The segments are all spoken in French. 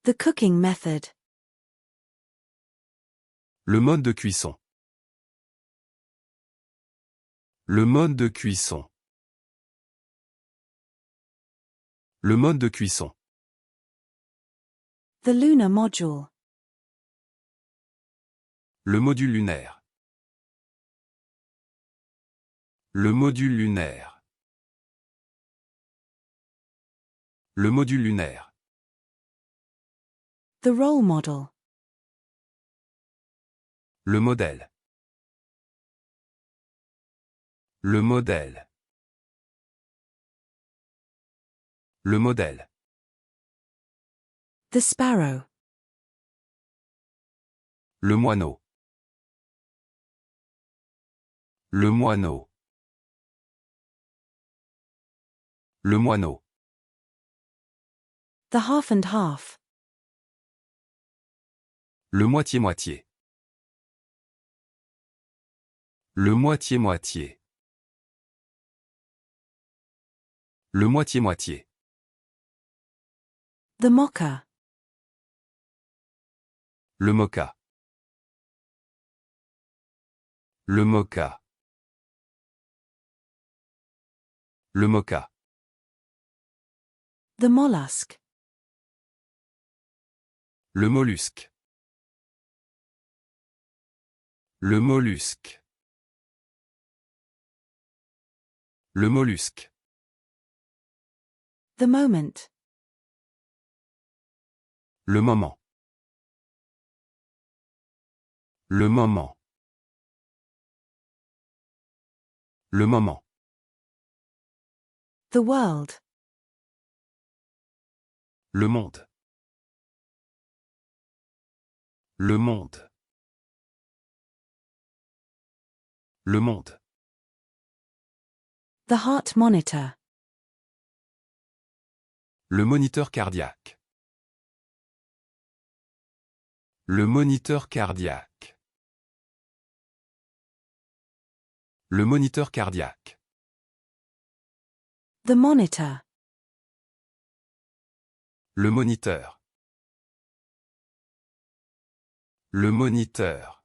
The cooking method. Le mode de cuisson. Le mode de cuisson. Le mode de cuisson. The lunar module. Le module lunaire. Le module lunaire. Le module lunaire. The role model. Le modèle. Le modèle. Le modèle. The sparrow. Le moineau. Le moineau. Le moineau. The half and half. Le moitié-moitié. Le moitié-moitié. Le moitié-moitié. The mocha. Le mocha. Le mocha. Le mocha. The mollusk. Le mollusque. Le mollusque. Le mollusque. The moment. Le moment. Le moment. Le moment. The world. Le monde. Le monde. Le monde. The heart monitor. Le moniteur cardiaque. Le moniteur cardiaque. Le moniteur cardiaque. The monitor. Le moniteur. Le moniteur.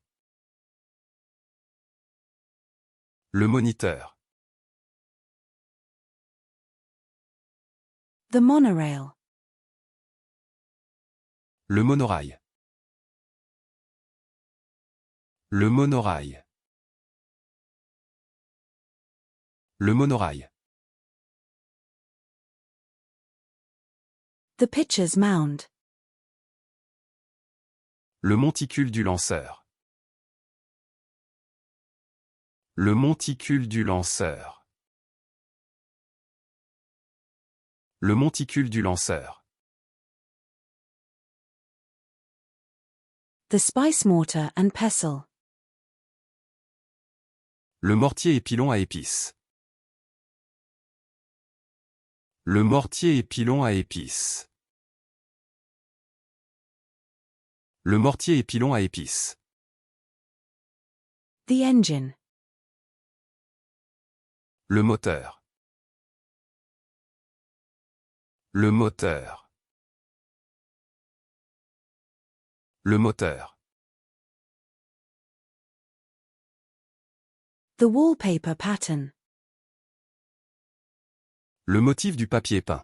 Le moniteur. The monorail. Le monorail. Le monorail. Le monorail. The pitcher's mound. Le monticule du lanceur. Le monticule du lanceur. Le monticule du lanceur. The spice mortar and pestle. Le mortier et pilon à épices. Le mortier et pilon à épices. Le mortier et pilon à épices. The engine. Le moteur. Le moteur. Le moteur. The wallpaper pattern. Le motif du papier peint.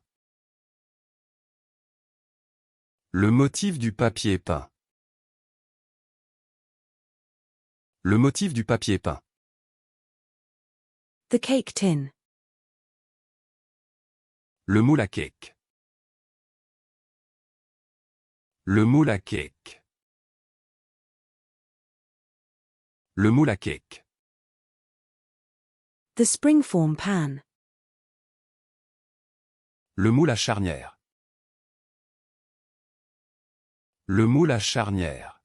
Le motif du papier peint. Le motif du papier peint. The cake tin. Le moule à cake. Le moule à cake. Le moule à cake. The springform pan. Le moule à charnière. Le moule à charnière.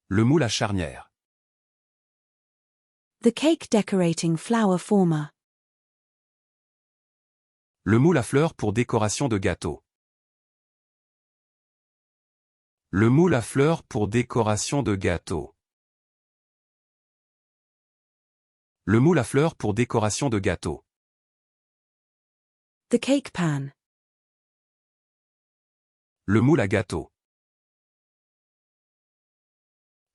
Le moule à charnière. The cake decorating flower former. Le moule à fleurs pour décoration de gâteau. Le moule à fleurs pour décoration de gâteau. Le moule à fleurs pour décoration de gâteau. The cake pan. Le moule à gâteau.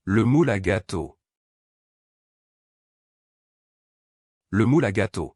Le moule à gâteau. Le moule à gâteau.